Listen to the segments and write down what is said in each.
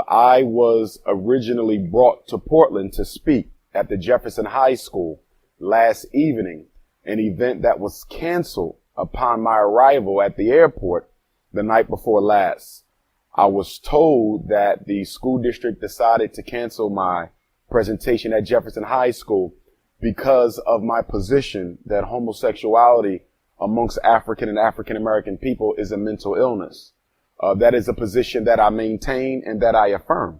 I was originally brought to Portland to speak at the Jefferson High School last evening, an event that was canceled upon my arrival at the airport the night before last. I was told that the school district decided to cancel my presentation at Jefferson High School because of my position that homosexuality amongst African and African American people is a mental illness. That is a position that I maintain and that I affirm.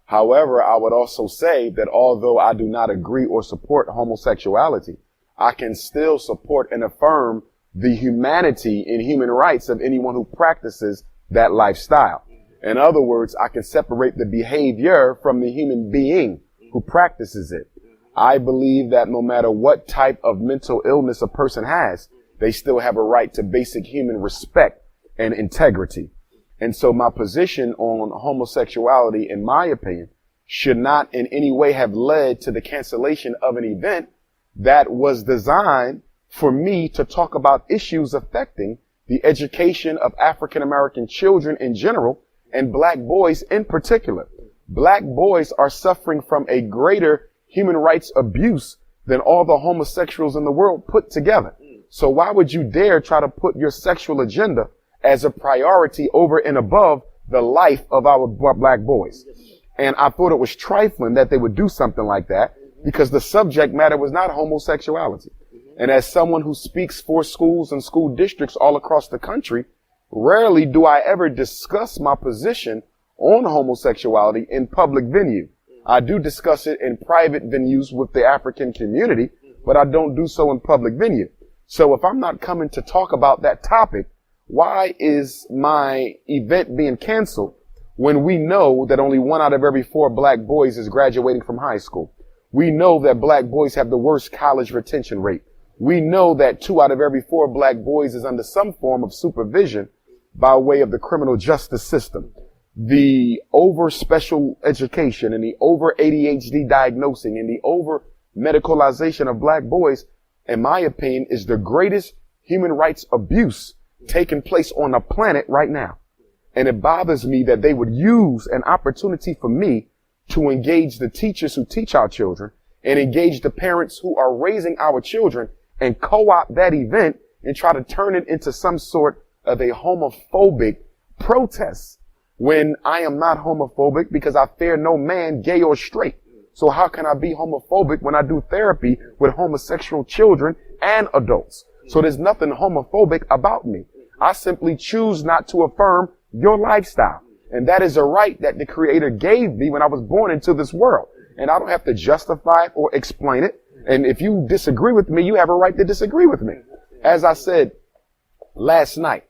However, I would also say that although I do not agree or support homosexuality, I can still support and affirm the humanity and human rights of anyone who practices that lifestyle. In other words, I can separate the behavior from the human being who practices it. I believe that no matter what type of mental illness a person has, they still have a right to basic human respect and integrity. And so my position on homosexuality, in my opinion, should not in any way have led to the cancellation of an event that was designed for me to talk about issues affecting the education of African American children in general and black boys in particular. Black boys are suffering from a greater human rights abuse than all the homosexuals in the world put together. So why would you dare try to put your sexual agenda as a priority over and above the life of our black boys? And I thought it was trifling that they would do something like that because the subject matter was not homosexuality. And as someone who speaks for schools and school districts all across the country, rarely do I ever discuss my position on homosexuality in public venue. I do discuss it in private venues with the African community, but I don't do so in public venue. So if I'm not coming to talk about that topic, why is my event being canceled when we know that only 1 out of every 4 black boys is graduating from high school? We know that black boys have the worst college retention rate. We know that 2 out of every 4 black boys is under some form of supervision by way of the criminal justice system. The over special education and the over ADHD diagnosing and the over medicalization of black boys, in my opinion, is the greatest human rights abuse taking place on the planet right now. And it bothers me that they would use an opportunity for me to engage the teachers who teach our children and engage the parents who are raising our children and co-opt that event and try to turn it into some sort of a homophobic protest when I am not homophobic because I fear no man, gay or straight. So how can I be homophobic when I do therapy with homosexual children and adults? So there's nothing homophobic about me. I simply choose not to affirm your lifestyle. And that is a right that the Creator gave me when I was born into this world. And I don't have to justify it or explain it. And if you disagree with me, you have a right to disagree with me. As I said last night,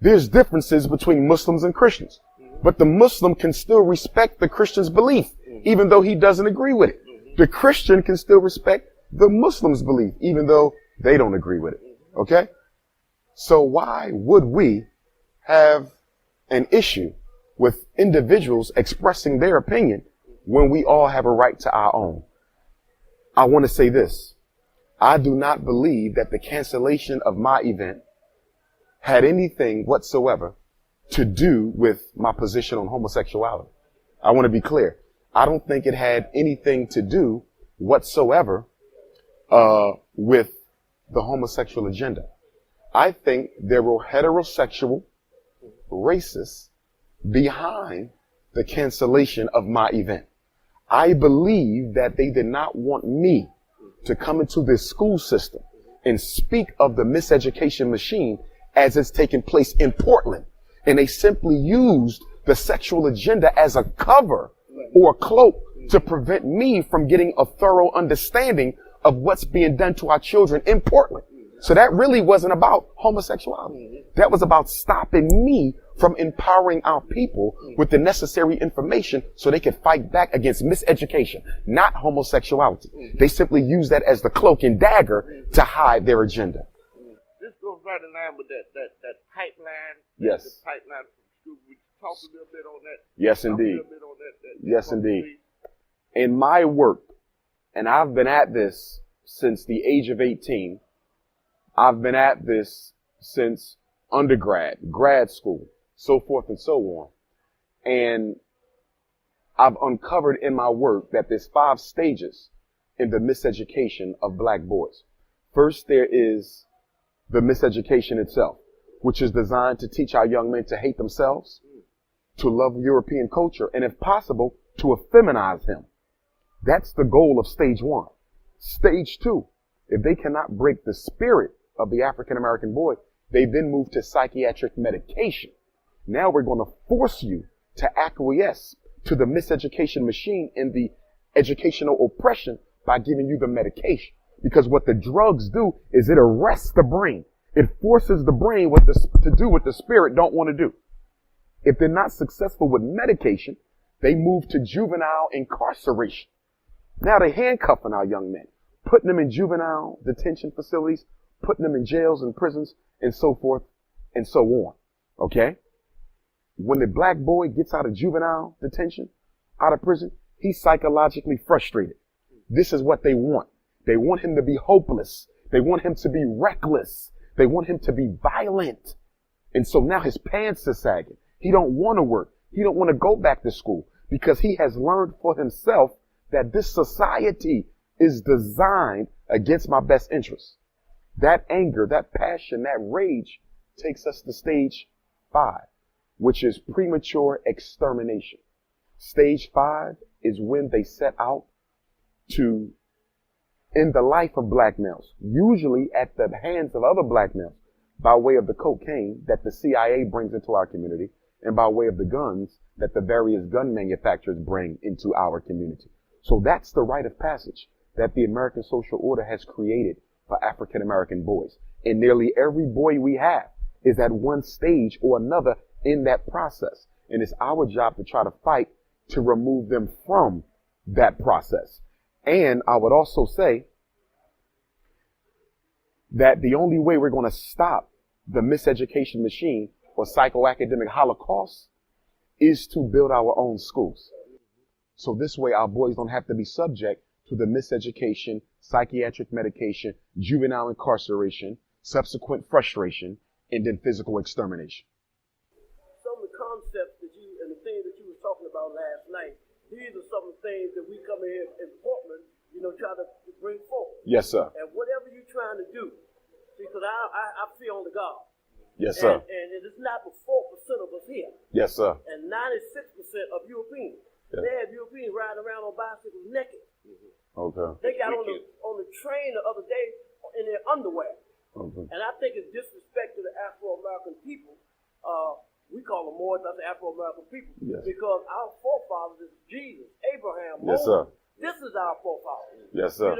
there's differences between Muslims and Christians. But the Muslim can still respect the Christian's belief, even though he doesn't agree with it. The Christian can still respect the Muslim's belief, even though they don't agree with it. Okay? So why would we have an issue with individuals expressing their opinion when we all have a right to our own? I want to say this. I do not believe that the cancellation of my event had anything whatsoever to do with my position on homosexuality. I want to be clear. I don't think it had anything to do whatsoever with the homosexual agenda. I think there were heterosexual racists behind the cancellation of my event. I believe that they did not want me to come into this school system and speak of the miseducation machine as it's taking place in Portland. And they simply used the sexual agenda as a cover or a cloak to prevent me from getting a thorough understanding of what's being done to our children in Portland. So that really wasn't about homosexuality. That was about stopping me from empowering our people with the necessary information so they could fight back against miseducation, not homosexuality. They simply used that as the cloak and dagger to hide their agenda. This goes right in line with that pipeline. Yes. The pipeline from school. We talked a little bit on that. Yes, indeed. Yes, indeed. In my work, and I've been at this since the age of 18, I've been at this since undergrad, grad school, so forth and so on. And I've uncovered in my work that there's 5 stages in the miseducation of black boys. First, there is the miseducation itself, which is designed to teach our young men to hate themselves, to love European culture, and if possible, to effeminize him. That's the goal of stage 1. Stage 2, if they cannot break the spirit of the African American boy, they then move to psychiatric medication. Now we're going to force you to acquiesce to the miseducation machine and the educational oppression by giving you the medication. Because what the drugs do is it arrests the brain. It forces the brain to do what the spirit don't want to do. If they're not successful with medication, they move to juvenile incarceration. Now they're handcuffing our young men, putting them in juvenile detention facilities, putting them in jails and prisons, and so forth and so on. Okay? When the black boy gets out of juvenile detention, out of prison, he's psychologically frustrated. This is what they want. They want him to be hopeless. They want him to be reckless. They want him to be violent. And so now his pants are sagging. He don't want to work. He don't want to go back to school because he has learned for himself that this society is designed against my best interests. That anger, that passion, that rage takes us to stage 5, which is premature extermination. Stage 5 is when they set out to end the life of black males, usually at the hands of other black males, by way of the cocaine that the CIA brings into our community and by way of the guns that the various gun manufacturers bring into our community. So that's the rite of passage that the American social order has created for African American boys. And nearly every boy we have is at one stage or another in that process. And it's our job to try to fight to remove them from that process. And I would also say that the only way we're going to stop the miseducation machine or psychoacademic holocaust is to build our own schools. So this way our boys don't have to be subject to the miseducation, psychiatric medication, juvenile incarceration, subsequent frustration, and then physical extermination. Some of the concepts that you and the things that you were talking about last night, these are some of the things that we come here in Portland, try to bring forward. Yes, sir. And whatever you're trying to do, because I feel on the God. Yes, sir. And it is not the 4% of us here. Yes, sir. And 96% of Europeans. Yeah. They have Europeans riding around on bicycles naked. Okay. They got on the train the other day in their underwear. Okay. And I think it's disrespect to the Afro-American people. We call them Moors, that's the Afro-American people. Yes. Because our forefathers is Jesus, Abraham, Yes, Moses. sir. This is our forefathers. Yes, sir. And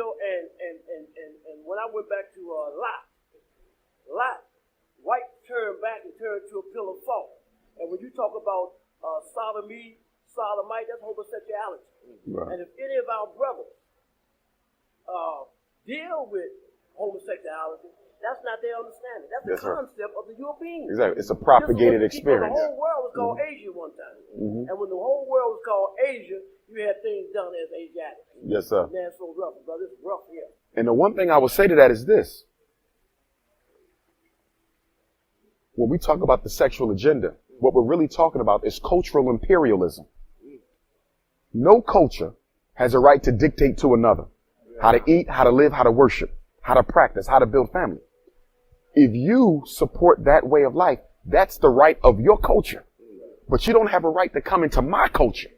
when I went back to Lot, white turned back and turned to a pillar of salt. And when you talk about sodomite, that's homosexuality. Right. And if any of our brothers deal with homosexuality, that's not their understanding. That's the concept of the Europeans. Exactly. It's a propagated experience. The whole world was called Asia one time. Mm-hmm. And when the whole world was called Asia, you had things done as Asiatic. Yes, sir. And that's so rough, brother. It's rough here. And the one thing I would say to that is this. When we talk about the sexual agenda, what we're really talking about is cultural imperialism. No culture has a right to dictate to another how to eat, how to live, how to worship, how to practice, how to build family. If you support that way of life, that's the right of your culture. But you don't have a right to come into my culture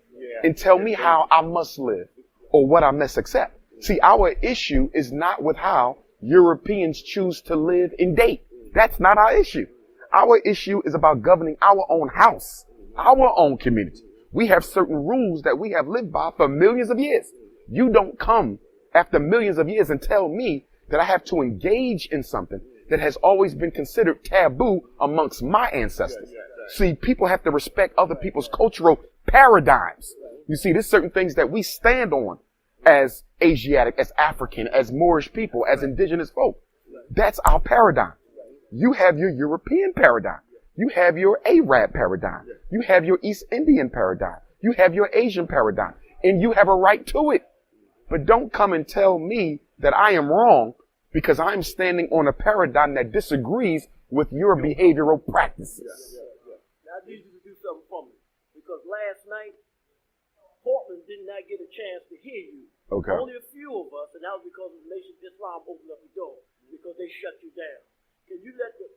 and tell me how I must live or what I must accept. See, our issue is not with how Europeans choose to live and date. That's not our issue. Our issue is about governing our own house, our own community. We have certain rules that we have lived by for millions of years. You don't come after millions of years and tell me that I have to engage in something that has always been considered taboo amongst my ancestors. See, people have to respect other people's cultural paradigms. You see, there's certain things that we stand on as Asiatic, as African, as Moorish people, as indigenous folk. That's our paradigm. You have your European paradigm. You have your Arab paradigm. You have your East Indian paradigm. You have your Asian paradigm. And you have a right to it. But don't come and tell me that I am wrong because I'm standing on a paradigm that disagrees with your behavioral practices. I need you to do something for me. Because last night, not get a chance to hear you. Okay. Only a few of us, and that was because the Nation of Islam opened up the door, because they shut you down. Can you let the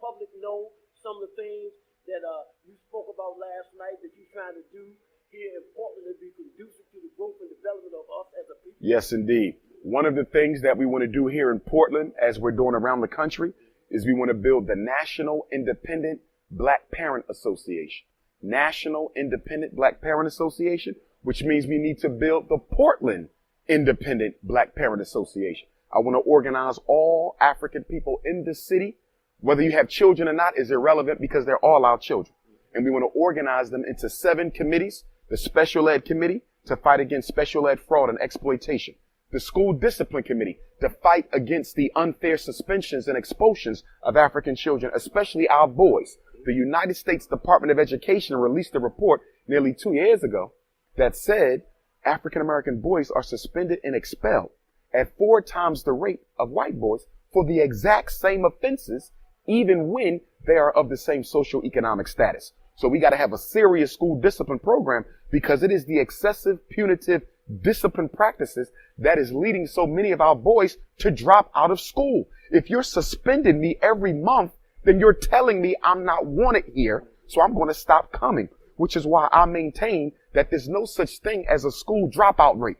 public know some of the things that you spoke about last night that you're trying to do here in Portland to be conducive to the growth and development of us as a people? Yes, indeed. One of the things that we want to do here in Portland, as we're doing around the country, is we want to build the National Independent Black Parent Association. National Independent Black Parent Association, which means we need to build the Portland Independent Black Parent Association. I want to organize all African people in the city. Whether you have children or not is irrelevant because they're all our children. And we want to organize them into 7 committees. The Special Ed Committee to fight against special ed fraud and exploitation. The School Discipline Committee to fight against the unfair suspensions and expulsions of African children, especially our boys. The United States Department of Education released a report nearly 2 years ago that said African American boys are suspended and expelled at 4 times the rate of white boys for the exact same offenses, even when they are of the same socioeconomic status. So we got to have a serious school discipline program because it is the excessive punitive discipline practices that is leading so many of our boys to drop out of school. If you're suspending me every month, then you're telling me I'm not wanted here, so I'm going to stop coming, which is why I maintain that there's no such thing as a school dropout rate.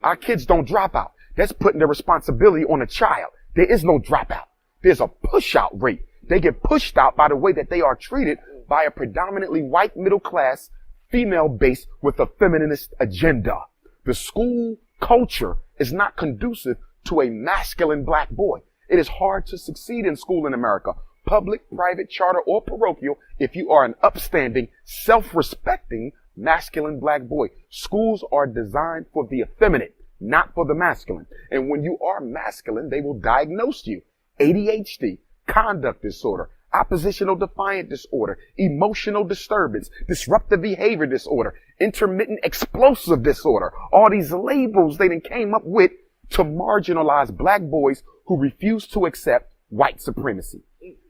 Our kids don't drop out. That's putting the responsibility on a child. There is no dropout. There's a push out rate. They get pushed out by the way that they are treated by a predominantly white middle class female base with a feminist agenda. The school culture is not conducive to a masculine black boy. It is hard to succeed in school in America, public, private, charter, or parochial, if you are an upstanding, self-respecting masculine black boy. Schools are designed for the effeminate, not for the masculine. And when you are masculine, they will diagnose you. ADHD, conduct disorder, oppositional defiant disorder, emotional disturbance, disruptive behavior disorder, intermittent explosive disorder. All these labels they done came up with to marginalize black boys who refuse to accept white supremacy.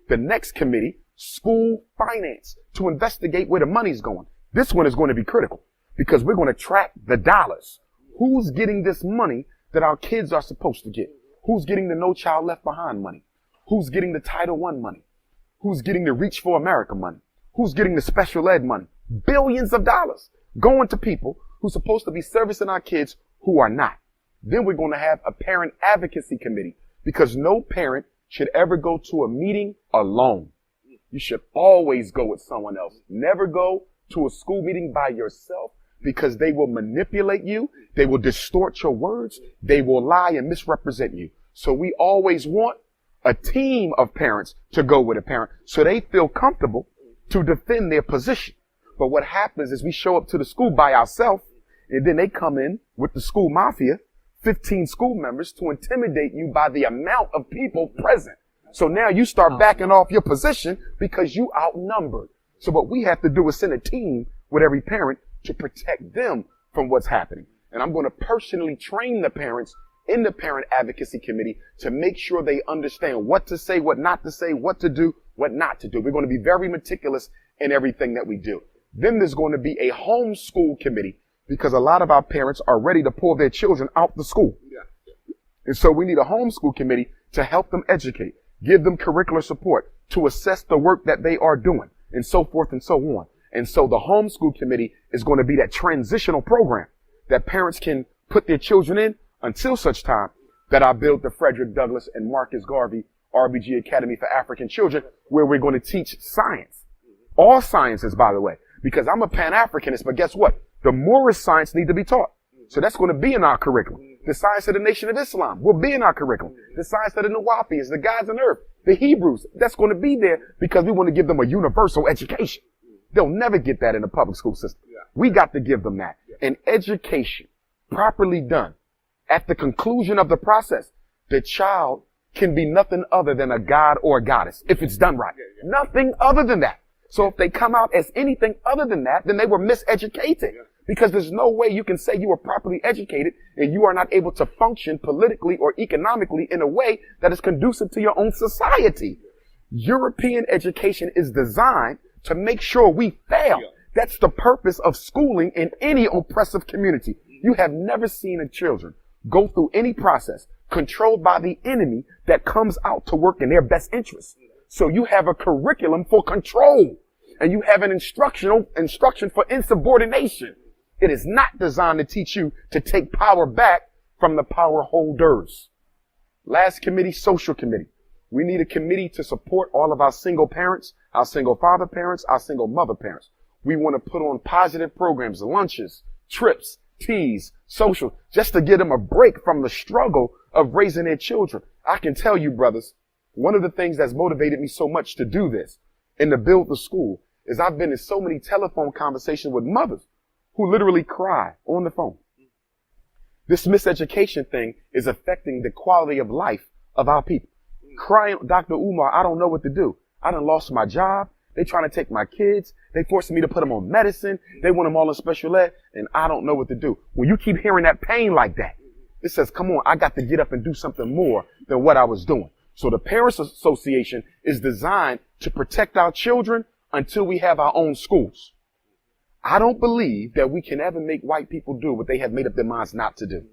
The next committee, school finance, to investigate where the money's going. This one is going to be critical because we're going to track the dollars. Who's getting this money that our kids are supposed to get? Who's getting the No Child Left Behind money? Who's getting the Title I money? Who's getting the Reach for America money? Who's getting the special ed money? Billions of dollars going to people who's supposed to be servicing our kids who are not. Then we're going to have a parent advocacy committee because no parent should ever go to a meeting alone. You should always go with someone else. Never go to a school meeting by yourself because they will manipulate you. They will distort your words. They will lie and misrepresent you. So we always want a team of parents to go with a parent so they feel comfortable to defend their position. But what happens is we show up to the school by ourselves and then they come in with the school mafia, 15 school members to intimidate you by the amount of people present. So now you start backing off your position because you outnumbered. So what we have to do is send a team with every parent to protect them from what's happening. And I'm going to personally train the parents in the parent advocacy committee to make sure they understand what to say, what not to say, what to do, what not to do. We're going to be very meticulous in everything that we do. Then there's going to be a homeschool committee because a lot of our parents are ready to pull their children out the school. And so we need a homeschool committee to help them educate, give them curricular support, to assess the work that they are doing, and so forth and so on. And so the homeschool committee is going to be that transitional program that parents can put their children in until such time that I build the Frederick Douglass and Marcus Garvey RBG Academy for African Children, where we're going to teach science. All sciences, by the way, because I'm a Pan-Africanist, but guess what? The Moorish science need to be taught. So that's going to be in our curriculum. The science of the Nation of Islam will be in our curriculum. The science of the Nawapians, the gods on earth, the Hebrews, that's going to be there because we want to give them a universal education. They'll never get that in the public school system. We got to give them that. And education, properly done, at the conclusion of the process, the child can be nothing other than a god or a goddess if it's done right. Nothing other than that. So if they come out as anything other than that, then they were miseducated. Because there's no way you can say you were properly educated and you are not able to function politically or economically in a way that is conducive to your own society. European education is designed to make sure we fail. That's the purpose of schooling in any oppressive community. You have never seen a children go through any process controlled by the enemy that comes out to work in their best interest. So you have a curriculum for control, and you have an instruction for insubordination. It is not designed to teach you to take power back from the power holders. Last committee, social committee. We need a committee to support all of our single parents, our single father parents, our single mother parents. We want to put on positive programs, lunches, trips, teas, social, just to get them a break from the struggle of raising their children. I can tell you, brothers, one of the things that's motivated me so much to do this and to build the school is I've been in so many telephone conversations with mothers who literally cry on the phone. This miseducation thing is affecting the quality of life of our people. Crying, Dr. Umar, I don't know what to do. I done lost my job. They trying to take my kids. They forcing me to put them on medicine. They want them all in special ed, and I don't know what to do. When you keep hearing that pain like that, it says, come on, I got to get up and do something more than what I was doing. So the Parents Association is designed to protect our children until we have our own schools. I don't believe that we can ever make white people do what they have made up their minds not to do.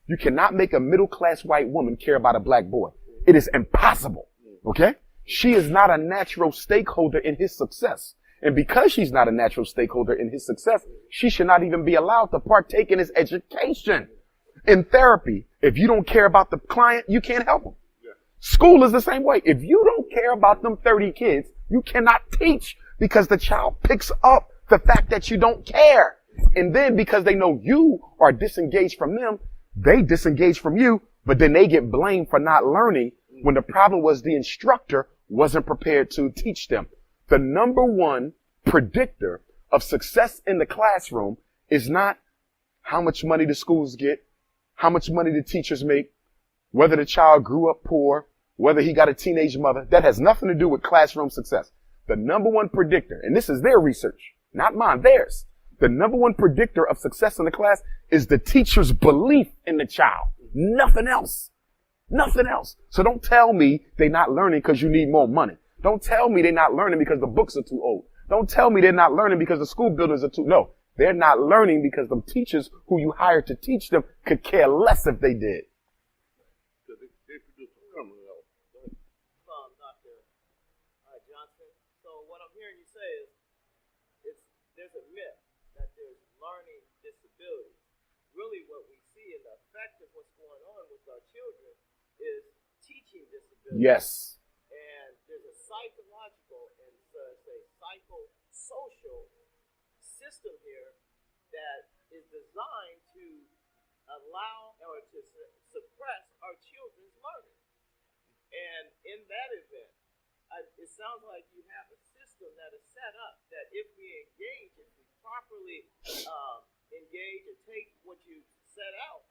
You cannot make a middle-class white woman care about a black boy. It is impossible. Okay? She is not a natural stakeholder in his success. And because she's not a natural stakeholder in his success, she should not even be allowed to partake in his education. In therapy, if you don't care about the client, you can't help them. School is the same way. If you don't care about them 30 kids, you cannot teach because the child picks up the fact that you don't care. And then because they know you are disengaged from them, they disengage from you, but then they get blamed for not learning when the problem was the instructor wasn't prepared to teach them. The number one predictor of success in the classroom is not how much money the schools get, how much money the teachers make, whether the child grew up poor, whether he got a teenage mother. That has nothing to do with classroom success. The number one predictor, and this is their research, not mine, theirs. The number one predictor of success in the class is the teacher's belief in the child. Nothing else. Nothing else. So don't tell me they're not learning because you need more money. Don't tell me they're not learning because the books are too old. Don't tell me they're not learning because the school buildings are too... No, they're not learning because the teachers who you hired to teach them could care less if they did. They produce a criminal. Dr. Johnson. So what I'm hearing you say is there's a myth that there's learning disabilities. Really what we see in the effect of what's going on with our children is teaching disabilities. Yes. And there's a psychological and a psychosocial system here that is designed to allow or to suppress our children's learning. And in that event, it sounds like you have a system that is set up that if we engage, if we properly engage and take what you set out,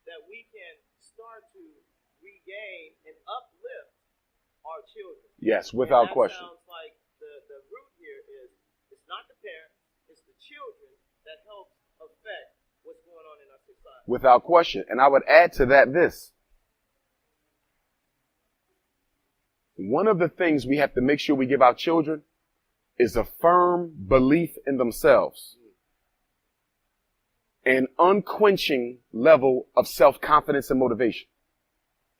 that we can start to regain and uplift our children. Yes, without question. Sounds like the root here is it's not the parents, it's the children that help affect what's going on in our society. Without question. And I would add to that this. One of the things we have to make sure we give our children is a firm belief in themselves. An unquenching level of self-confidence and motivation.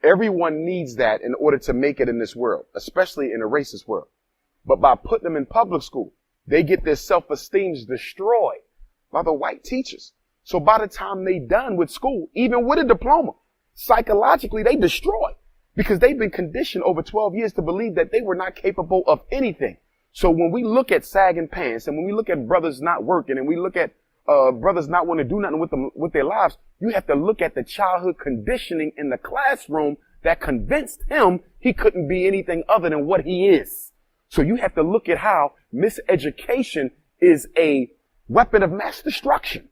Everyone needs that in order to make it in this world, especially in a racist world. But by putting them in public school, they get their self-esteem destroyed by the white teachers. So by the time they done with school, even with a diploma, psychologically they destroy because they've been conditioned over 12 years to believe that they were not capable of anything. So when we look at sagging pants and when we look at brothers not working and we look at brothers not want to do nothing with their lives, you have to look at the childhood conditioning in the classroom that convinced him he couldn't be anything other than what he is. So you have to look at how miseducation is a weapon of mass destruction.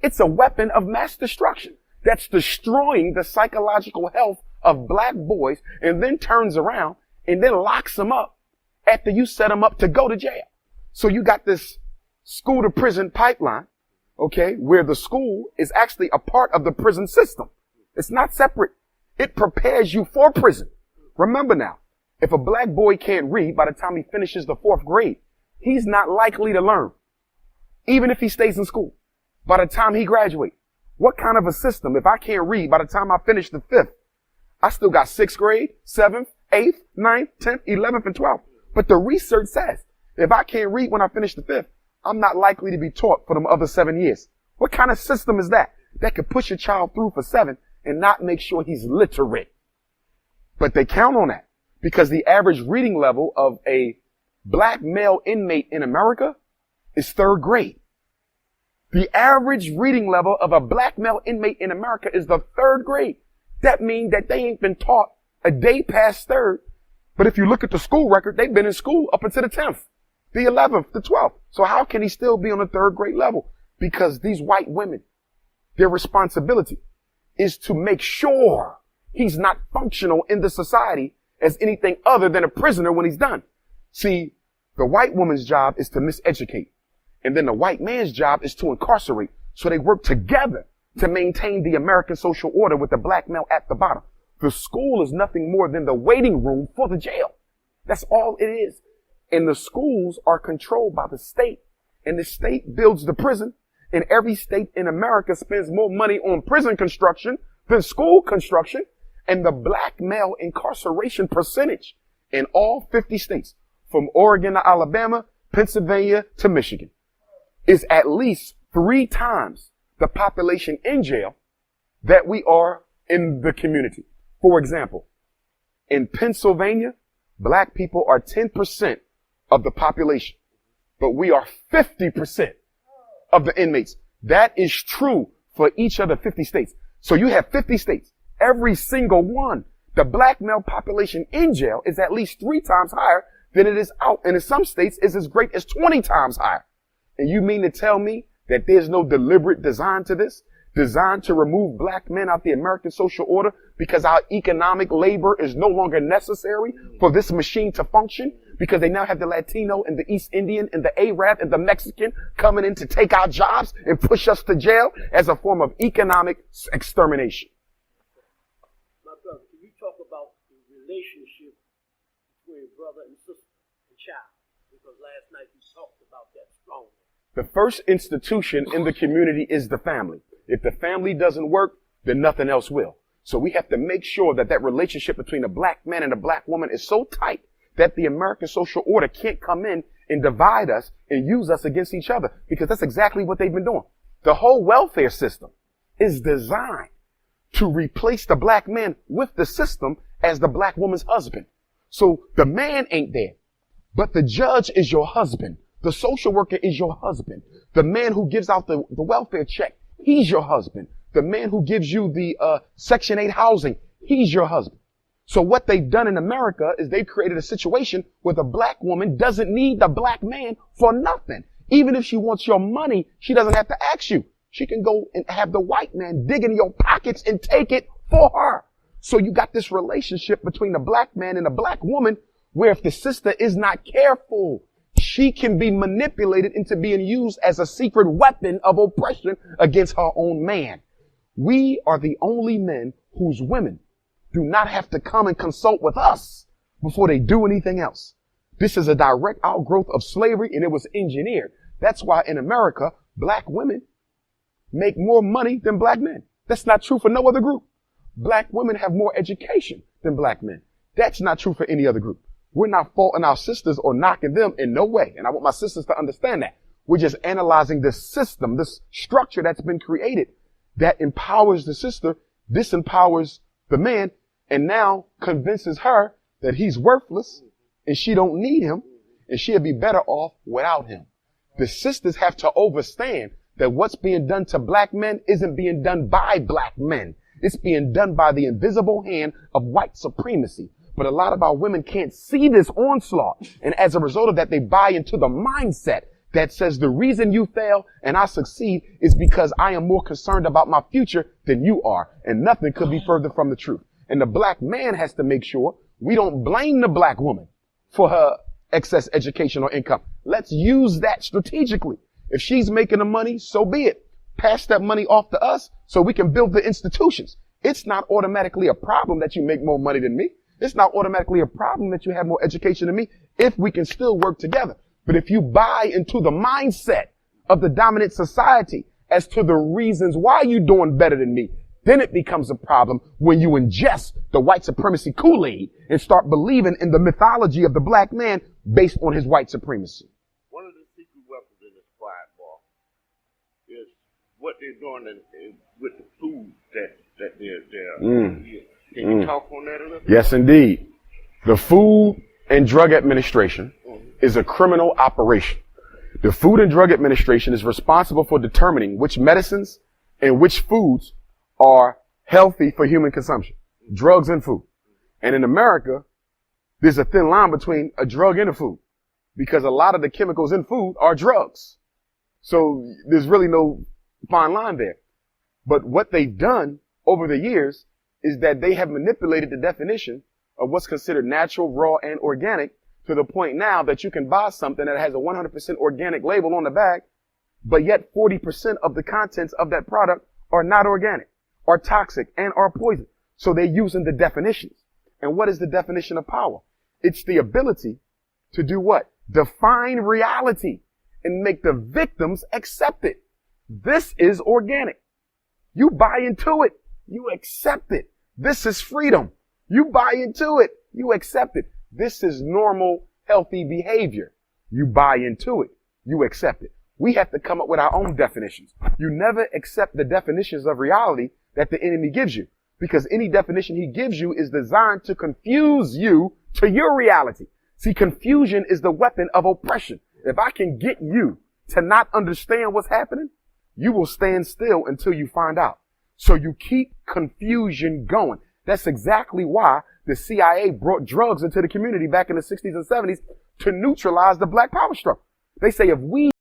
It's a weapon of mass destruction that's destroying the psychological health of black boys and then turns around and then locks them up after you set them up to go to jail. So you got this school to prison pipeline, okay, where the school is actually a part of the prison system. It's not separate. It prepares you for prison. Remember now, if a black boy can't read by the time he finishes the 4th grade, he's not likely to learn. even if he stays in school, by the time he graduates? What kind of a system, if I can't read by the time I finish the 5th, I still got 6th grade, 7th, 8th, 9th, 10th, 11th, and 12th. But the research says, if I can't read when I finish the 5th, I'm not likely to be taught for them other 7 years. What kind of system is that? That could push a child through for 7 and not make sure he's literate. But they count on that because the average reading level of a black male inmate in America is 3rd grade. The average reading level of a black male inmate in America is the 3rd grade. That means that they ain't been taught a day past 3rd. But if you look at the school record, they've been in school up until the 10th, the 11th, the 12th. So how can he still be on the 3rd grade level? Because these white women, their responsibility is to make sure he's not functional in the society as anything other than a prisoner when he's done. See, the white woman's job is to miseducate. And then the white man's job is to incarcerate. So they work together to maintain the American social order with the black male at the bottom. The school is nothing more than the waiting room for the jail. That's all it is. And the schools are controlled by the state. And the state builds the prison. And every state in America spends more money on prison construction than school construction. And the black male incarceration percentage in all 50 states, from Oregon to Alabama, Pennsylvania to Michigan, is at least 3 times the population in jail that we are in the community. For example, in Pennsylvania, black people are 10% of the population, but we are 50% of the inmates. That is true for each of the 50 states. So you have 50 states. Every single one, the black male population in jail is at least 3 times higher than it is out. And in some states, it's as great as 20 times higher. And you mean to tell me that there's no deliberate design to this? Designed to remove black men out the American social order because our economic labor is no longer necessary for this machine to function? Because they now have the Latino and the East Indian and the Arab and the Mexican coming in to take our jobs and push us to jail as a form of economic extermination. My brother, can you talk about the relationship between brother and sister and child? Because last night you talked about that strongly. The first institution in the community is the family. If the family doesn't work, then nothing else will. So we have to make sure that that relationship between a black man and a black woman is so tight that the American social order can't come in and divide us and use us against each other, because that's exactly what they've been doing. The whole welfare system is designed to replace the black man with the system as the black woman's husband. So the man ain't there, but the judge is your husband. The social worker is your husband. The man who gives out the welfare check, he's your husband. The man who gives you the Section 8 housing, he's your husband. So what they've done in America is they've created a situation where the black woman doesn't need the black man for nothing. Even if she wants your money, she doesn't have to ask you. She can go and have the white man dig in your pockets and take it for her. So you got this relationship between the black man and the black woman where if the sister is not careful, she can be manipulated into being used as a secret weapon of oppression against her own man. We are the only men whose women do not have to come and consult with us before they do anything else. This is a direct outgrowth of slavery, and it was engineered. That's why in America, black women make more money than black men. That's not true for no other group. Black women have more education than black men. That's not true for any other group. We're not faulting our sisters or knocking them in no way. And I want my sisters to understand that. We're just analyzing this system, this structure that's been created that empowers the sister, disempowers the man, and now convinces her that he's worthless and she don't need him and she'll be better off without him. The sisters have to understand that what's being done to black men isn't being done by black men. It's being done by the invisible hand of white supremacy. But a lot of our women can't see this onslaught. And as a result of that, they buy into the mindset that says the reason you fail and I succeed is because I am more concerned about my future than you are. And nothing could be further from the truth. And the black man has to make sure we don't blame the black woman for her excess education or income. Let's use that strategically. If she's making the money, so be it. Pass that money off to us so we can build the institutions. It's not automatically a problem that you make more money than me. It's not automatically a problem that you have more education than me if we can still work together. But if you buy into the mindset of the dominant society as to the reasons why you're doing better than me. Then it becomes a problem when you ingest the white supremacy Kool-Aid and start believing in the mythology of the black man based on his white supremacy. One of the secret weapons in this quiet bar is what they're doing with the food that they're Can you talk on that a little bit? Yes, indeed. The Food and Drug Administration is a criminal operation. The Food and Drug Administration is responsible for determining which medicines and which foods are healthy for human consumption. Drugs and food. And in America, there's a thin line between a drug and a food because a lot of the chemicals in food are drugs. So there's really no fine line there. But what they've done over the years is that they have manipulated the definition of what's considered natural, raw, and organic to the point now that you can buy something that has a 100% organic label on the bag, but yet 40% of the contents of that product are not organic, are toxic, and are poison. So they're using the definitions. And what is the definition of power? It's the ability to do what? Define reality and make the victims accept it. This is organic. You buy into it. You accept it. This is freedom. You buy into it. You accept it. This is normal, healthy behavior. You buy into it. You accept it. We have to come up with our own definitions. You never accept the definitions of reality that the enemy gives you, because any definition he gives you is designed to confuse you to your reality. See, confusion is the weapon of oppression. If I can get you to not understand what's happening, you will stand still until you find out. So you keep confusion going. That's exactly why the CIA brought drugs into the community back in the 60s and 70s to neutralize the black power struggle. They say if we